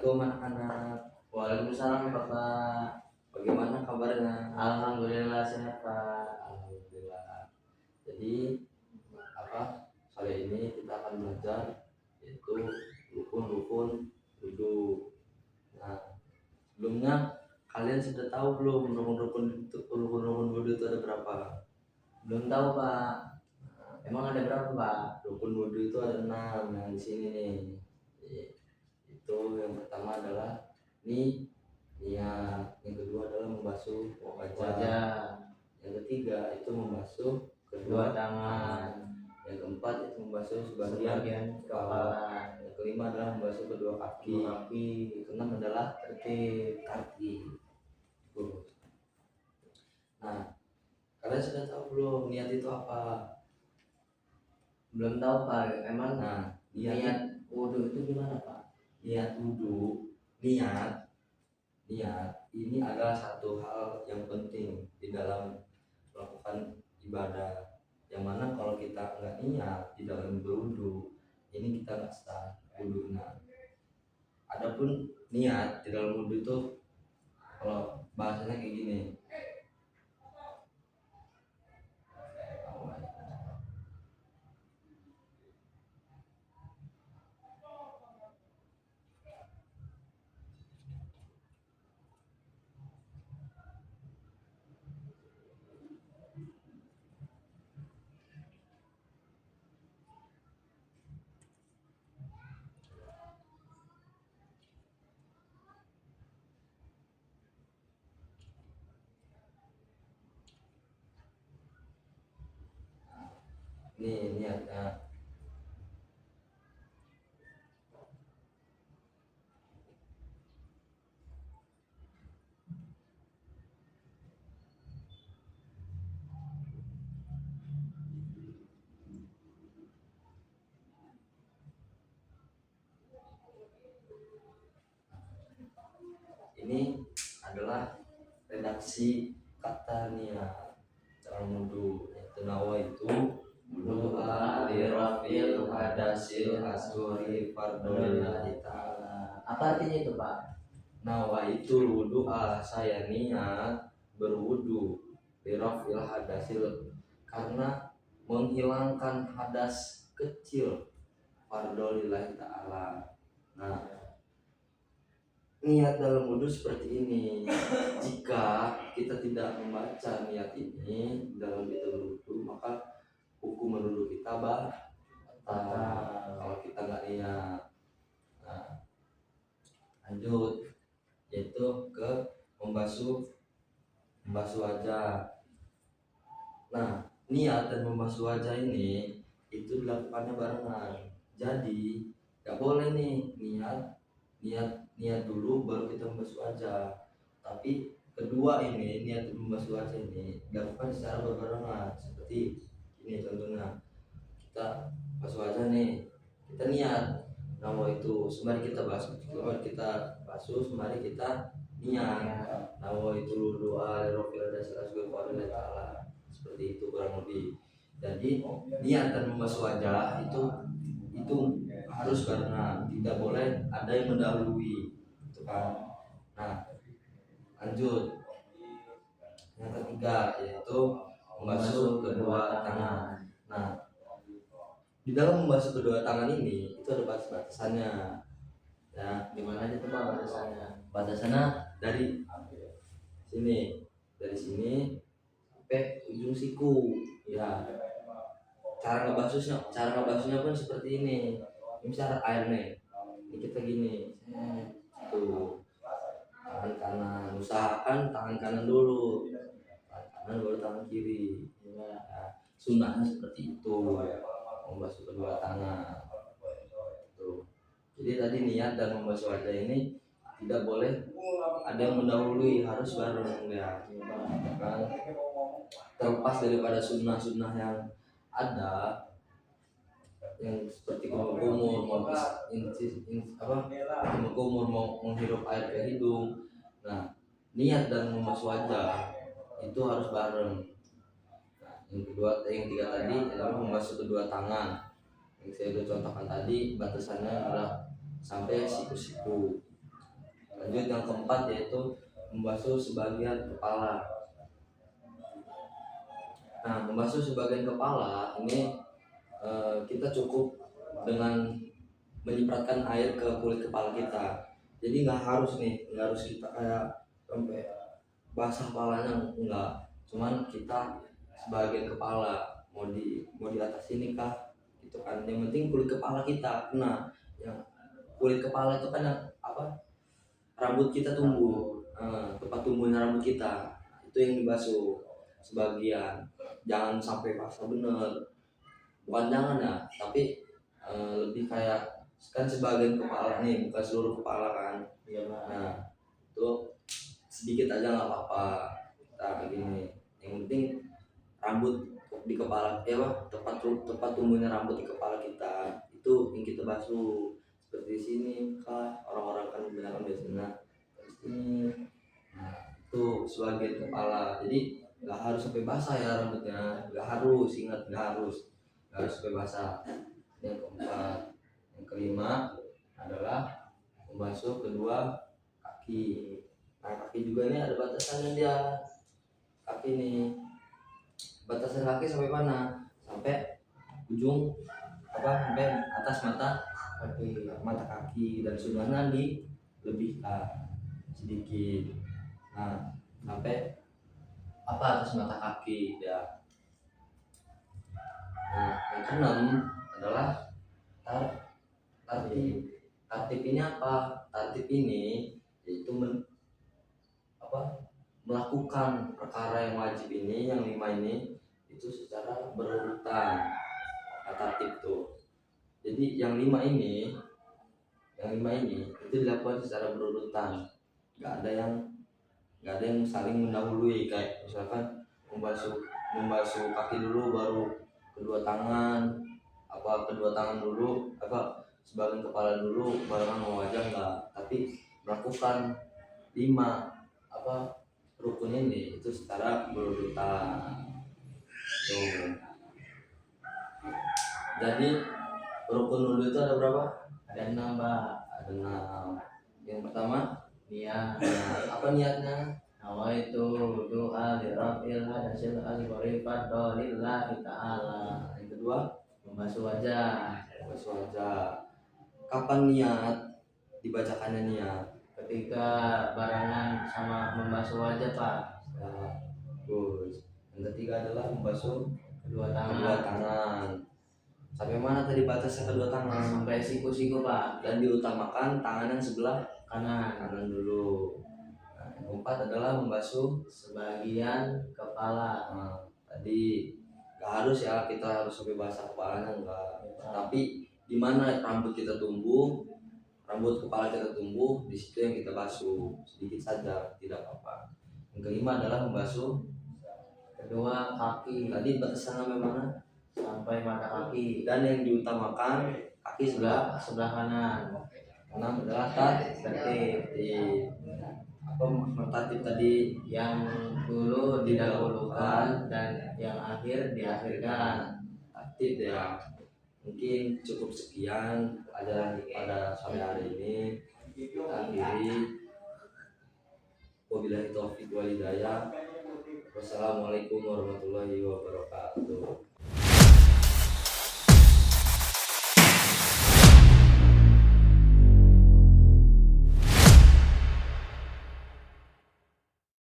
Assalamualaikum anak-anak. Waalaikumsalam Bapak. Bagaimana kabarnya? Alhamdulillah sehat Pak. Alhamdulillah. Jadi kali ini kita akan belajar yaitu rukun-rukun wudu. Nah, sebelumnya kalian sudah tahu belum rukun-rukun wudu itu ada berapa? Belum tahu Pak. Emang ada berapa Pak? Rukun wudu itu ada 6 yang di sini nih. Itu yang pertama adalah niat, yang kedua adalah membasuh wajah, yang ketiga itu membasuh kedua tangan, yang keempat itu membasuh sebagian kepala, yang kelima adalah membasuh kedua kaki, yang keenam adalah kaki. Nah, kalian sudah tahu belum niat itu apa? Belum tahu Pak. Emang niat wudu itu gimana Pak? Niat wudu, niat ini adalah satu hal yang penting di dalam melakukan ibadah. Yang mana kalau kita nggak niat di dalam berwudu, ini kita nggak sah wudunya. Adapun niat di dalam wudu itu kalau bahasanya kayak gini. Ini niatnya. Ini adalah redaksi kata niat dalam wudu. Yaitu nawa itu wudu'a lirafil hadasil asghari fardholillahi ta'ala. Apa artinya itu Pak? Nawa itu wudu'a, saya niat berwudu lirafil hadasil, karena menghilangkan hadas kecil fardholillahi ta'ala. Nah, niat dalam wudu seperti ini. Jika kita tidak membaca niat ini dalam kita berwudu, maka hukum wudu kita batal kalau kita nggak niat. Nah, lanjut, yaitu ke membasuh wajah. Nah, niat dan membasuh wajah ini itu dilakukannya barengan. Jadi nggak boleh nih niat dulu baru kita membasuh wajah. Tapi kedua ini, niat membasuh wajah ini dilakukan secara berbarengan. Seperti ini contohnya, kita basuh wajah nih, kita niat nawa itu, sembari kita basuh sembari kita niat nawa itu doa rofil dasar asghari ta'ala. Seperti itu kurang lebih. Jadi niat dan membasuh wajah itu harus barengan, tidak boleh ada yang mendahului, itu kan. Nah, lanjut yang ketiga, yaitu membasuh kedua tangan. Nah, di dalam membasuh kedua tangan ini itu ada batas-batasannya. Ya, Gimana aja tuh Pak batasannya? Batasannya dari sini sampai ujung siku. Ya, cara ngebasuhnya pun seperti ini. Ini misalnya air nih, ini kita gini, tuh tangan kanan, usahakan tangan kanan dulu, tangan kanan baru tangan kiri. Ya, sunnahnya seperti itu, membasuh kedua tangan. Tuh. Jadi tadi niat dan membasuh wajah ini tidak boleh ada yang mendahului, harus bareng ya, kan? Terlepas daripada sunnah-sunnah yang ada, yang seperti kumur mau menghirup air ke hidung. Nah, niat dan membasuh wajah itu harus bareng. Nah, yang tiga tadi adalah membasuh kedua tangan. Yang saya udah contohkan tadi, batasannya adalah sampai siku-siku. Lanjut yang keempat yaitu membasuh sebagian kepala. Nah, membasuh sebagian kepala ini kita cukup dengan menyipratkan air ke kulit kepala kita. Jadi nggak harus kita kayak sampai basah kepalanya, enggak. Cuman kita sebagian kepala, mau di atas ini kah, itu kan yang penting kulit kepala kita kena. Yang kulit kepala itu kan yang apa, rambut kita tumbuh, tempat tumbuhnya rambut kita itu yang dibasuh sebagian, jangan sampai basah bener, bukan jangan ya, tapi lebih kayak kan sebagian kepala nih, bukan seluruh kepala kan. Iya Pak. Nah itu sedikit aja nggak apa-apa, kita begini, yang penting rambut di kepala, tempat tumbuhnya rambut di kepala kita itu yang kita basuh. Seperti sini kah, orang-orang kan kebanyakan biasanya di sini. Nah itu sebagian kepala, jadi nggak harus sampai basah ya rambutnya, nggak harus, ingat nggak harus sampai basah. Yang keempat. Yang kelima adalah membasuh kedua kaki. Nah kaki juga ini ada batasannya dia. Kaki nih, batasan kaki sampai mana? Sampai ujung sampai atas mata kaki, dan sunnahnya dilebihkan sedikit. Nah sampai atas mata kaki ya. Nah yang keenam adalah tartib. Tartib ini apa? Tartib ini yaitu melakukan perkara yang wajib ini, yang 5 ini itu secara berurutan. Tartib tuh. Jadi yang 5 ini itu dilakukan secara berurutan. Nggak ada yang saling mendahului, kayak misalkan membasuh kaki dulu baru kedua tangan, dulu, sebagian kepala dulu baru wajah, enggak. Tapi melakukan 5 rukun ini itu secara berurutan. Tuh. Jadi rukun dulu itu ada berapa? Ada 6 Pak. Ada 6. Yang pertama Niat. Apa niatnya? Nawaitu doa li rabbil hadasil akbar lillahi ta'ala. Yang kedua Membasuh wajah. Kapan niat dibacakannya niat? Ketika barengan sama membasuh wajah Pak. Bagus. Yang ketiga adalah membasuh Kedua kedua tangan. tangan. Sampai mana tadi batasnya kedua tangan? Sampai siku-siku Pak. Dan diutamakan tangan yang sebelah Kanan dulu. Nah, yang keempat adalah membasuh sebagian kepala. Tadi nggak harus ya kita harus sampai basah kepalanya, enggak. Tapi di mana rambut kepala kita tumbuh, di situ yang kita basuh sedikit saja, tidak apa-apa. Yang kelima adalah membasuh Kedua kaki. tadi batasan sampai mana? Sampai mata kaki. Dan yang diutamakan kaki sebelah kanan. 6 adalah tertib. Tertib tadi, yang dulu didahulukan dan yang akhir diakhirkan. Tertib ya. Mungkin cukup sekian pelajaran pada sore hari ini. Kita akhiri. Wabillahi taufiq wal hidayah. Wassalamualaikum warahmatullahi wabarakatuh.